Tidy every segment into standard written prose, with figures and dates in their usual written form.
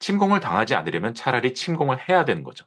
침공을 당하지 않으려면 차라리 침공을 해야 되는 거죠.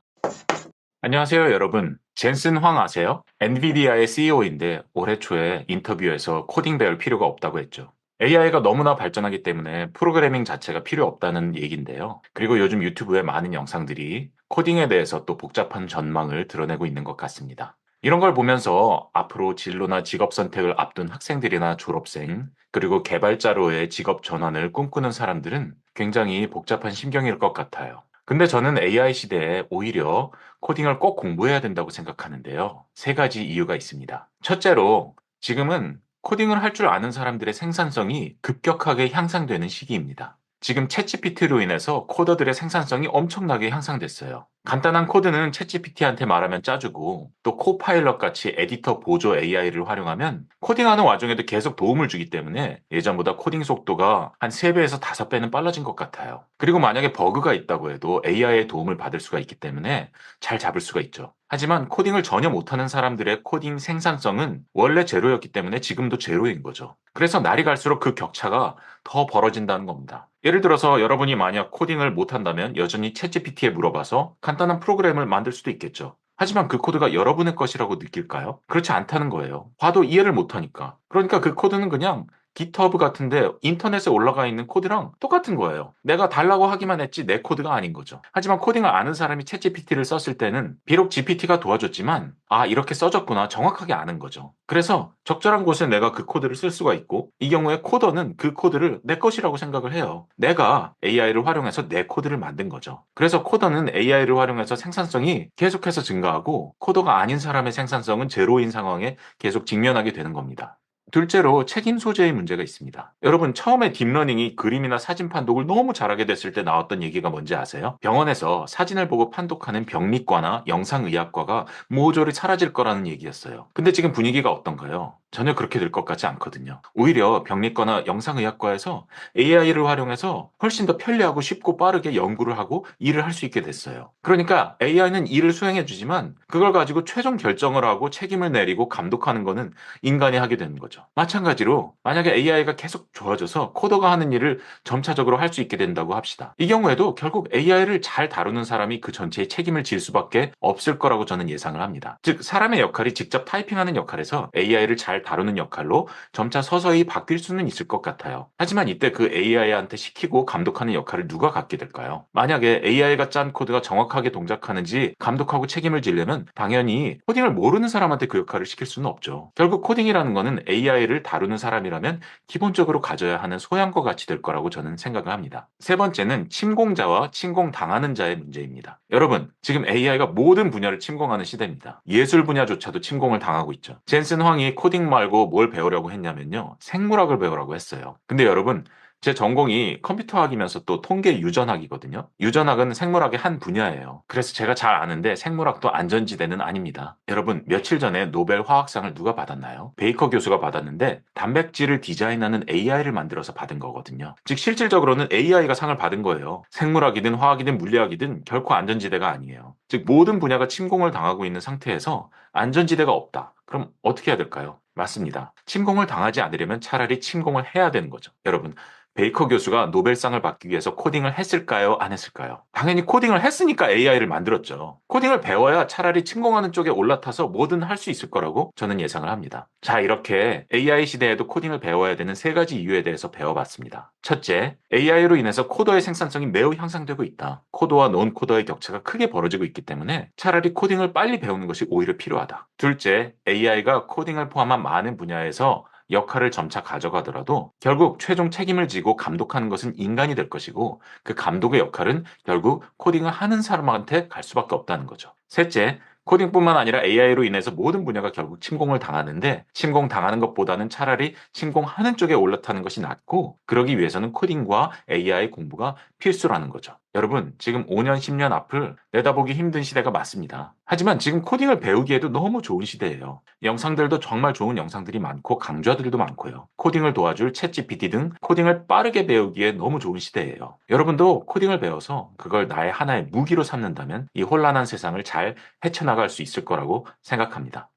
안녕하세요, 여러분. 젠슨 황 아세요? 엔비디아의 CEO인데 올해 초에 인터뷰에서 코딩 배울 필요가 없다고 했죠. AI가 너무나 발전하기 때문에 프로그래밍 자체가 필요 없다는 얘기인데요. 그리고 요즘 유튜브에 많은 영상들이 코딩에 대해서 또 복잡한 전망을 드러내고 있는 것 같습니다. 이런 걸 보면서 앞으로 진로나 직업 선택을 앞둔 학생들이나 졸업생, 그리고 개발자로의 직업 전환을 꿈꾸는 사람들은 굉장히 복잡한 심경일 것 같아요. 근데 저는 AI 시대에 오히려 코딩을 꼭 공부해야 된다고 생각하는데요. 세 가지 이유가 있습니다. 첫째로 지금은 코딩을 할 줄 아는 사람들의 생산성이 급격하게 향상되는 시기입니다. 지금 챗GPT로 인해서 코더들의 생산성이 엄청나게 향상됐어요. 간단한 코드는 챗GPT한테 말하면 짜주고 또 코파일럿 같이 에디터 보조 AI를 활용하면 코딩하는 와중에도 계속 도움을 주기 때문에 예전보다 코딩 속도가 한 3배에서 5배는 빨라진 것 같아요. 그리고 만약에 버그가 있다고 해도 AI의 도움을 받을 수가 있기 때문에 잘 잡을 수가 있죠. 하지만 코딩을 전혀 못하는 사람들의 코딩 생산성은 원래 제로였기 때문에 지금도 제로인 거죠. 그래서 날이 갈수록 그 격차가 더 벌어진다는 겁니다. 예를 들어서 여러분이 만약 코딩을 못한다면 여전히 챗GPT에 물어봐서 간단한 프로그램을 만들 수도 있겠죠. 하지만 그 코드가 여러분의 것이라고 느낄까요? 그렇지 않다는 거예요. 봐도 이해를 못하니까. 그러니까 그 코드는 그냥 GitHub 같은데 인터넷에 올라가 있는 코드랑 똑같은 거예요. 내가 달라고 하기만 했지 내 코드가 아닌 거죠. 하지만 코딩을 아는 사람이 챗GPT를 썼을 때는 비록 GPT가 도와줬지만 아 이렇게 써졌구나 정확하게 아는 거죠. 그래서 적절한 곳에 내가 그 코드를 쓸 수가 있고 이 경우에 코더는 그 코드를 내 것이라고 생각을 해요. 내가 AI를 활용해서 내 코드를 만든 거죠. 그래서 코더는 AI를 활용해서 생산성이 계속해서 증가하고 코더가 아닌 사람의 생산성은 제로인 상황에 계속 직면하게 되는 겁니다. 둘째로 책임 소재의 문제가 있습니다. 여러분 처음에 딥러닝이 그림이나 사진 판독을 너무 잘하게 됐을 때 나왔던 얘기가 뭔지 아세요? 병원에서 사진을 보고 판독하는 병리과나 영상의학과가 모조리 사라질 거라는 얘기였어요. 근데 지금 분위기가 어떤가요? 전혀 그렇게 될 것 같지 않거든요. 오히려 병리과나 영상의학과에서 AI를 활용해서 훨씬 더 편리하고 쉽고 빠르게 연구를 하고 일을 할 수 있게 됐어요. 그러니까 AI는 일을 수행해 주지만 그걸 가지고 최종 결정을 하고 책임을 내리고 감독하는 거는 인간이 하게 되는 거죠. 마찬가지로 만약에 AI가 계속 좋아져서 코더가 하는 일을 점차적으로 할 수 있게 된다고 합시다. 이 경우에도 결국 AI를 잘 다루는 사람이 그 전체의 책임을 질 수밖에 없을 거라고 저는 예상을 합니다. 즉 사람의 역할이 직접 타이핑하는 역할에서 AI를 잘 다루는 역할로 점차 서서히 바뀔 수는 있을 것 같아요. 하지만 이때 그 AI한테 시키고 감독하는 역할을 누가 갖게 될까요? 만약에 AI가 짠 코드가 정확하게 동작하는지 감독하고 책임을 지려면 당연히 코딩을 모르는 사람한테 그 역할을 시킬 수는 없죠. 결국 코딩이라는 거는 AI를 다루는 사람이라면 기본적으로 가져야 하는 소양과 같이 될 거라고 저는 생각을 합니다. 세 번째는 침공자와 침공당하는 자의 문제입니다. 여러분, 지금 AI가 모든 분야를 침공하는 시대입니다. 예술 분야조차도 침공을 당하고 있죠. 젠슨 황이 코딩 말고 뭘 배우려고 했냐면요. 생물학을 배우라고 했어요. 근데 여러분, 제 전공이 컴퓨터학이면서 또 통계 유전학이거든요. 유전학은 생물학의 한 분야예요. 그래서 제가 잘 아는데 생물학도 안전지대는 아닙니다. 여러분, 며칠 전에 노벨 화학상을 누가 받았나요? 베이커 교수가 받았는데 단백질을 디자인하는 AI를 만들어서 받은 거거든요. 즉 실질적으로는 AI가 상을 받은 거예요. 생물학이든 화학이든 물리학이든 결코 안전지대가 아니에요. 즉 모든 분야가 침공을 당하고 있는 상태에서 안전지대가 없다. 그럼 어떻게 해야 될까요? 맞습니다. 침공을 당하지 않으려면 차라리 침공을 해야 되는 거죠. 여러분, 베이커 교수가 노벨상을 받기 위해서 코딩을 했을까요? 안 했을까요? 당연히 코딩을 했으니까 AI를 만들었죠. 코딩을 배워야 차라리 침공하는 쪽에 올라타서 뭐든 할 수 있을 거라고 저는 예상을 합니다. 자, 이렇게 AI 시대에도 코딩을 배워야 되는 세 가지 이유에 대해서 배워봤습니다. 첫째, AI로 인해서 코더의 생산성이 매우 향상되고 있다. 코더와 논 코더의 격차가 크게 벌어지고 있기 때문에 차라리 코딩을 빨리 배우는 것이 오히려 필요하다. 둘째, AI가 코딩을 포함한 많은 분야에서 역할을 점차 가져가더라도 결국 최종 책임을 지고 감독하는 것은 인간이 될 것이고 그 감독의 역할은 결국 코딩을 하는 사람한테 갈 수밖에 없다는 거죠. 셋째, 코딩뿐만 아니라 AI로 인해서 모든 분야가 결국 침공을 당하는데 침공당하는 것보다는 차라리 침공하는 쪽에 올라타는 것이 낫고 그러기 위해서는 코딩과 AI 공부가 필수라는 거죠. 여러분, 지금 5년, 10년 앞을 내다보기 힘든 시대가 맞습니다. 하지만 지금 코딩을 배우기에도 너무 좋은 시대예요. 영상들도 정말 좋은 영상들이 많고 강좌들도 많고요. 코딩을 도와줄 챗GPT 등 코딩을 빠르게 배우기에 너무 좋은 시대예요. 여러분도 코딩을 배워서 그걸 나의 하나의 무기로 삼는다면 이 혼란한 세상을 잘 헤쳐나갈 수 있을 거라고 생각합니다.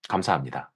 감사합니다.